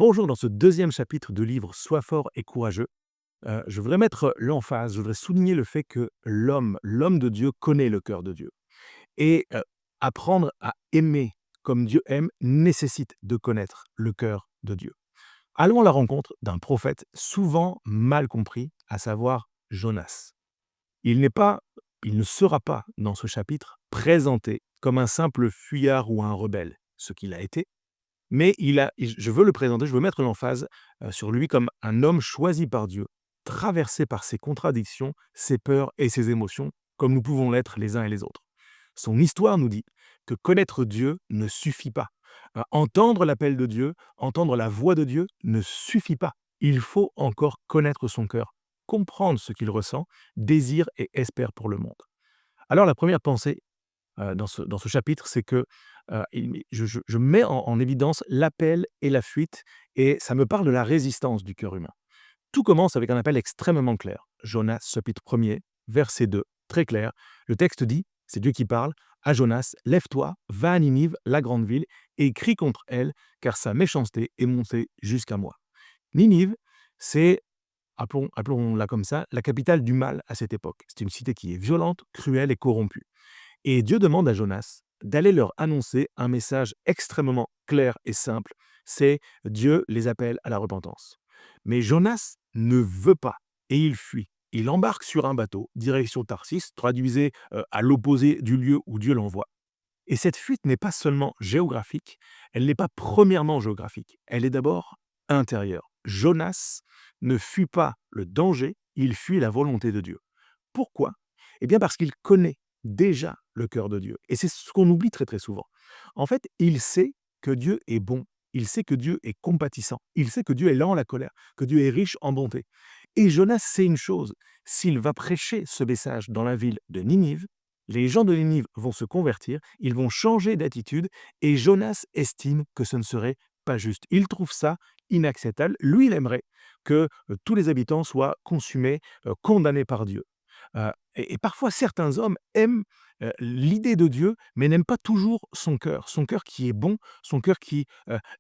Bonjour, dans ce deuxième chapitre du livre Sois fort et courageux, je voudrais mettre l'emphase, je voudrais souligner le fait que l'homme de Dieu connaît le cœur de Dieu. Et apprendre à aimer comme Dieu aime nécessite de connaître le cœur de Dieu. Allons à la rencontre d'un prophète souvent mal compris, à savoir Jonas. Il n'est pas, il ne sera pas, dans ce chapitre, présenté comme un simple fuyard ou un rebelle, ce qu'il a été, mais je veux le présenter, je veux mettre l'emphase sur lui comme un homme choisi par Dieu, traversé par ses contradictions, ses peurs et ses émotions, comme nous pouvons l'être les uns et les autres. Son histoire nous dit que connaître Dieu ne suffit pas. Entendre l'appel de Dieu, entendre la voix de Dieu ne suffit pas. Il faut encore connaître son cœur, comprendre ce qu'il ressent, désire et espère pour le monde. Alors la première pensée dans ce chapitre, c'est que, je mets en évidence l'appel et la fuite et ça me parle de la résistance du cœur humain. Tout commence avec un appel extrêmement clair. Jonas, chapitre 1er, verset 2, très clair. Le texte dit, c'est Dieu qui parle, à Jonas: «Lève-toi, va à Ninive, la grande ville, et crie contre elle, car sa méchanceté est montée jusqu'à moi». Ninive, c'est, appelons-la comme ça, la capitale du mal à cette époque. C'est une cité qui est violente, cruelle et corrompue. Et Dieu demande à Jonas d'aller leur annoncer un message extrêmement clair et simple. C'est Dieu les appelle à la repentance. Mais Jonas ne veut pas et il fuit. Il embarque sur un bateau, direction Tarsis, traduisez à l'opposé du lieu où Dieu l'envoie. Et cette fuite n'est pas seulement géographique, elle n'est pas premièrement géographique, elle est d'abord intérieure. Jonas ne fuit pas le danger, il fuit la volonté de Dieu. Pourquoi? Eh bien parce qu'il connaît déjà le cœur de Dieu. Et c'est ce qu'on oublie très très souvent. En fait, il sait que Dieu est bon, il sait que Dieu est compatissant, il sait que Dieu est lent à la colère, que Dieu est riche en bonté. Et Jonas sait une chose, s'il va prêcher ce message dans la ville de Ninive, les gens de Ninive vont se convertir, ils vont changer d'attitude, et Jonas estime que ce ne serait pas juste. Il trouve ça inacceptable. Lui, il aimerait que tous les habitants soient consumés, condamnés par Dieu. Et parfois certains hommes aiment, l'idée de Dieu, mais n'aiment pas toujours son cœur qui est bon, son cœur qui,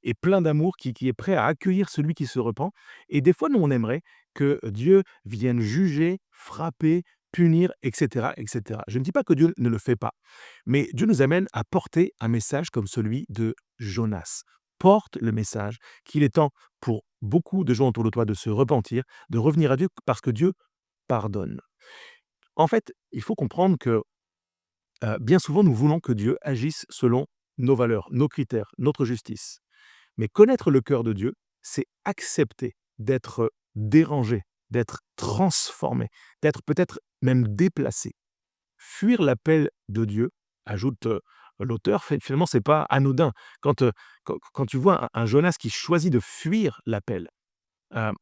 est plein d'amour, qui est prêt à accueillir celui qui se repent. Et des fois, nous, on aimerait que Dieu vienne juger, frapper, punir, et cetera, et cetera. Je ne dis pas que Dieu ne le fait pas, mais Dieu nous amène à porter un message comme celui de Jonas. Porte le message qu'il est temps pour beaucoup de gens autour de toi de se repentir, de revenir à Dieu parce que Dieu pardonne. En fait, il faut comprendre que, bien souvent, nous voulons que Dieu agisse selon nos valeurs, nos critères, notre justice. Mais connaître le cœur de Dieu, c'est accepter d'être dérangé, d'être transformé, d'être peut-être même déplacé. Fuir l'appel de Dieu, ajoute, l'auteur, finalement, c'est pas anodin. Quand tu vois un Jonas qui choisit de fuir l'appel, Heu,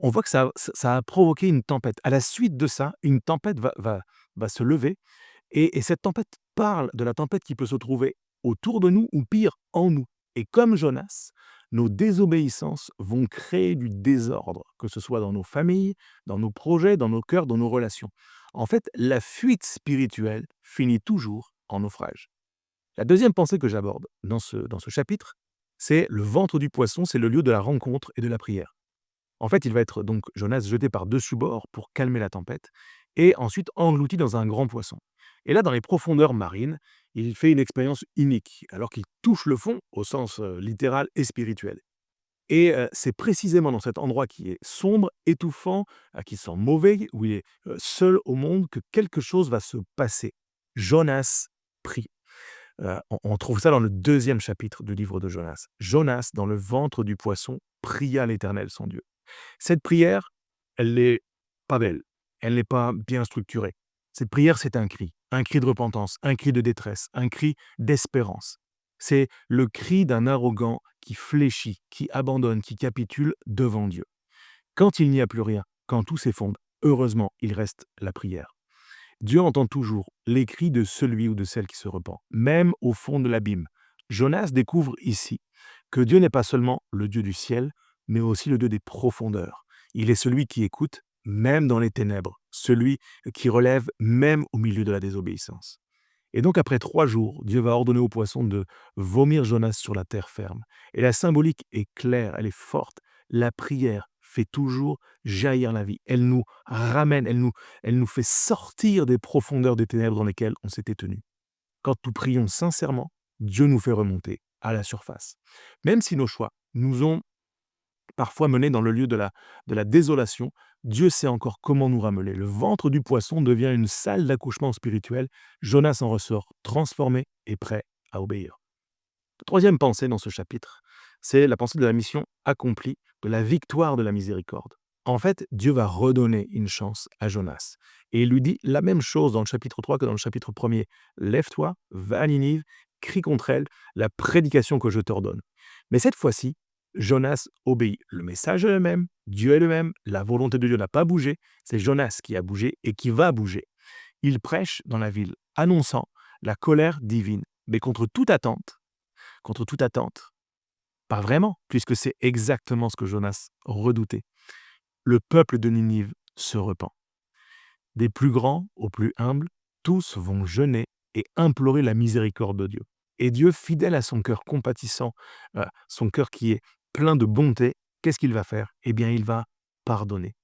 on voit que ça a provoqué une tempête. À la suite de ça, une tempête va se lever et cette tempête parle de la tempête qui peut se trouver autour de nous ou pire, en nous. Et comme Jonas, nos désobéissances vont créer du désordre, que ce soit dans nos familles, dans nos projets, dans nos cœurs, dans nos relations. En fait, la fuite spirituelle finit toujours en naufrage. La deuxième pensée que j'aborde dans ce chapitre, c'est le ventre du poisson, c'est le lieu de la rencontre et de la prière. En fait, il va être donc Jonas jeté par-dessus bord pour calmer la tempête et ensuite englouti dans un grand poisson. Et là, dans les profondeurs marines, il fait une expérience unique, alors qu'il touche le fond au sens littéral et spirituel. Et c'est précisément dans cet endroit qui est sombre, étouffant, qui sent mauvais, où il est seul au monde, que quelque chose va se passer. Jonas prie. On trouve ça dans le deuxième chapitre du livre de Jonas. Jonas, dans le ventre du poisson, pria l'Éternel, son Dieu. Cette prière, elle n'est pas belle, elle n'est pas bien structurée. Cette prière, c'est un cri de repentance, un cri de détresse, un cri d'espérance. C'est le cri d'un arrogant qui fléchit, qui abandonne, qui capitule devant Dieu. Quand il n'y a plus rien, quand tout s'effondre, heureusement, il reste la prière. Dieu entend toujours les cris de celui ou de celle qui se repent, même au fond de l'abîme. Jonas découvre ici que Dieu n'est pas seulement le Dieu du ciel, mais aussi le Dieu des profondeurs. Il est celui qui écoute, même dans les ténèbres, celui qui relève, même au milieu de la désobéissance. Et donc après 3 jours, Dieu va ordonner aux poissons de vomir Jonas sur la terre ferme. Et la symbolique est claire, elle est forte. La prière fait toujours jaillir la vie. Elle nous ramène, elle nous fait sortir des profondeurs des ténèbres dans lesquelles on s'était tenu. Quand nous prions sincèrement, Dieu nous fait remonter à la surface. Même si nos choix nous ont parfois menés dans le lieu de la désolation, Dieu sait encore comment nous ramener. Le ventre du poisson devient une salle d'accouchement spirituel. Jonas en ressort transformé et prêt à obéir. Troisième pensée dans ce chapitre, c'est la pensée de la mission accomplie, de la victoire de la miséricorde. En fait, Dieu va redonner une chance à Jonas. Et il lui dit la même chose dans le chapitre 3 que dans le chapitre 1er. Lève-toi, va à Ninive, crie contre elle, la prédication que je t'ordonne. Mais cette fois-ci, Jonas obéit. Le message est le même, Dieu est le même, la volonté de Dieu n'a pas bougé, c'est Jonas qui a bougé et qui va bouger. Il prêche dans la ville, annonçant la colère divine, mais contre toute attente. Pas vraiment, puisque c'est exactement ce que Jonas redoutait. Le peuple de Ninive se repent. Des plus grands aux plus humbles, tous vont jeûner et implorer la miséricorde de Dieu. Et Dieu, fidèle à son cœur compatissant, son cœur qui est plein de bonté, qu'est-ce qu'il va faire? Eh bien, il va pardonner.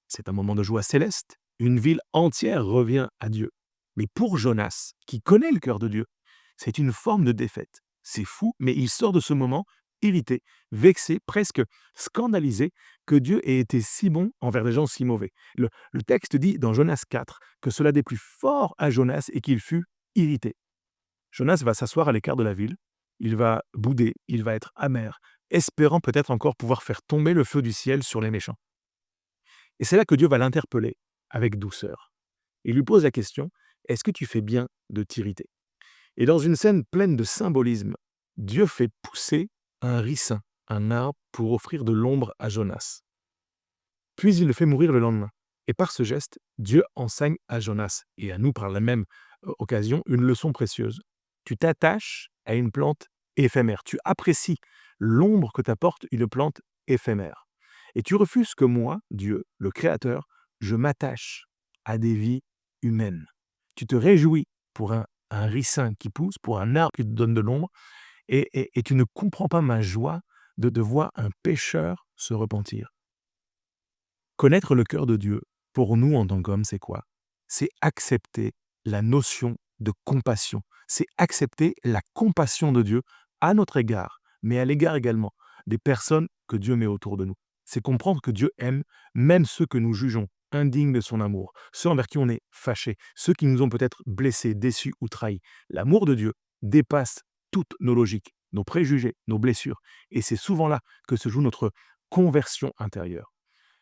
C'est un moment de joie céleste. Une ville entière revient à Dieu. Mais pour Jonas, qui connaît le cœur de Dieu, c'est une forme de défaite. C'est fou, mais il sort de ce moment irrité, vexé, presque scandalisé que Dieu ait été si bon envers des gens si mauvais. Le texte dit dans Jonas 4 que cela déplut fort à Jonas et qu'il fut irrité. Jonas va s'asseoir à l'écart de la ville, il va bouder, il va être amer, espérant peut-être encore pouvoir faire tomber le feu du ciel sur les méchants. Et c'est là que Dieu va l'interpeller avec douceur. Il lui pose la question, est-ce que tu fais bien de t'irriter? Et dans une scène pleine de symbolisme, Dieu fait pousser un ricin, un arbre, pour offrir de l'ombre à Jonas. Puis il le fait mourir le lendemain. Et par ce geste, Dieu enseigne à Jonas, et à nous par la même occasion, une leçon précieuse. Tu t'attaches à une plante éphémère. Tu apprécies l'ombre que t'apporte une plante éphémère. Et tu refuses que moi, Dieu, le Créateur, je m'attache à des vies humaines. Tu te réjouis pour un ricin qui pousse, pour un arbre qui te donne de l'ombre, et tu ne comprends pas ma joie de voir un pécheur se repentir. Connaître le cœur de Dieu, pour nous en tant qu'hommes, c'est quoi? C'est accepter la notion de compassion. C'est accepter la compassion de Dieu à notre égard, mais à l'égard également des personnes que Dieu met autour de nous. C'est comprendre que Dieu aime même ceux que nous jugeons indignes de son amour, ceux envers qui on est fâché, ceux qui nous ont peut-être blessés, déçus ou trahis. L'amour de Dieu dépasse toutes nos logiques, nos préjugés, nos blessures. Et c'est souvent là que se joue notre conversion intérieure.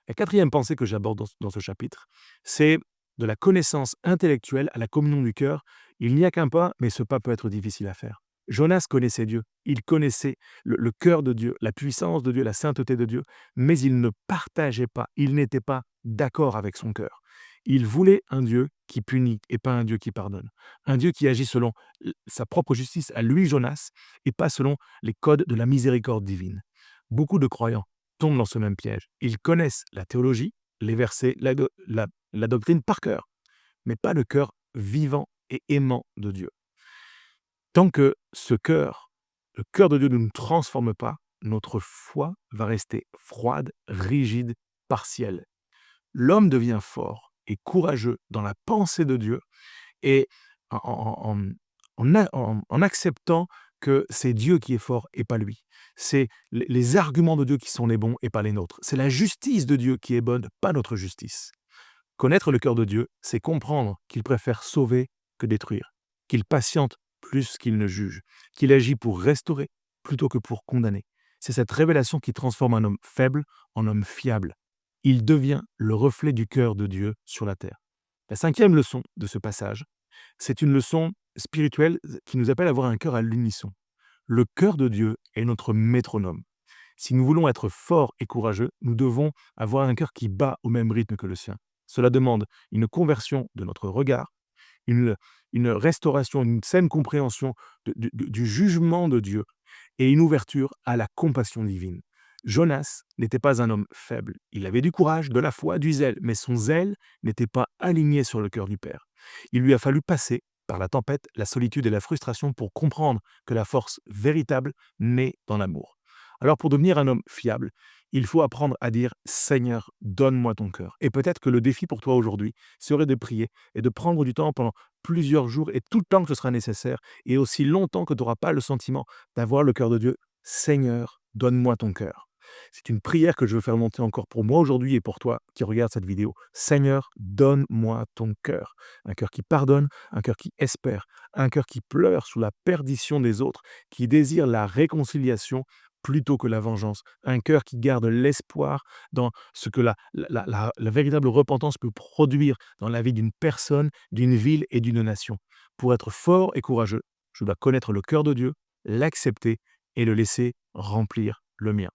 La quatrième pensée que j'aborde dans ce chapitre, c'est de la connaissance intellectuelle à la communion du cœur. Il n'y a qu'un pas, mais ce pas peut être difficile à faire. Jonas connaissait Dieu, il connaissait le cœur de Dieu, la puissance de Dieu, la sainteté de Dieu, mais il ne partageait pas, il n'était pas d'accord avec son cœur. Il voulait un Dieu qui punit et pas un Dieu qui pardonne. Un Dieu qui agit selon sa propre justice à lui, Jonas, et pas selon les codes de la miséricorde divine. Beaucoup de croyants tombent dans ce même piège. Ils connaissent la théologie, les versets, la doctrine par cœur, mais pas le cœur vivant et aimant de Dieu. Tant que ce cœur, le cœur de Dieu ne nous transforme pas, notre foi va rester froide, rigide, partielle. L'homme devient fort et courageux dans la pensée de Dieu et en acceptant que c'est Dieu qui est fort et pas lui. C'est les arguments de Dieu qui sont les bons et pas les nôtres. C'est la justice de Dieu qui est bonne, pas notre justice. Connaître le cœur de Dieu, c'est comprendre qu'il préfère sauver que détruire, qu'il patiente plus qu'il ne juge, qu'il agit pour restaurer plutôt que pour condamner. C'est cette révélation qui transforme un homme faible en homme fiable. Il devient le reflet du cœur de Dieu sur la terre. La cinquième leçon de ce passage, c'est une leçon spirituelle qui nous appelle à avoir un cœur à l'unisson. Le cœur de Dieu est notre métronome. Si nous voulons être forts et courageux, nous devons avoir un cœur qui bat au même rythme que le sien. Cela demande une conversion de notre regard, une restauration, une saine compréhension du jugement de Dieu et une ouverture à la compassion divine. Jonas n'était pas un homme faible. Il avait du courage, de la foi, du zèle, mais son zèle n'était pas aligné sur le cœur du Père. Il lui a fallu passer par la tempête, la solitude et la frustration pour comprendre que la force véritable naît dans l'amour. Alors pour devenir un homme fiable, il faut apprendre à dire Seigneur, donne-moi ton cœur. Et peut-être que le défi pour toi aujourd'hui serait de prier et de prendre du temps pendant plusieurs jours et tout le temps que ce sera nécessaire et aussi longtemps que tu n'auras pas le sentiment d'avoir le cœur de Dieu. Seigneur, donne-moi ton cœur. C'est une prière que je veux faire monter encore pour moi aujourd'hui et pour toi qui regarde cette vidéo. Seigneur, donne-moi ton cœur. Un cœur qui pardonne, un cœur qui espère, un cœur qui pleure sous la perdition des autres, qui désire la réconciliation plutôt que la vengeance. Un cœur qui garde l'espoir dans ce que la véritable repentance peut produire dans la vie d'une personne, d'une ville et d'une nation. Pour être fort et courageux, je dois connaître le cœur de Dieu, l'accepter et le laisser remplir le mien.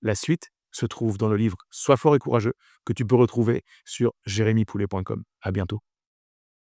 La suite se trouve dans le livre Sois fort et courageux que tu peux retrouver sur jérémypoulet.com. À bientôt.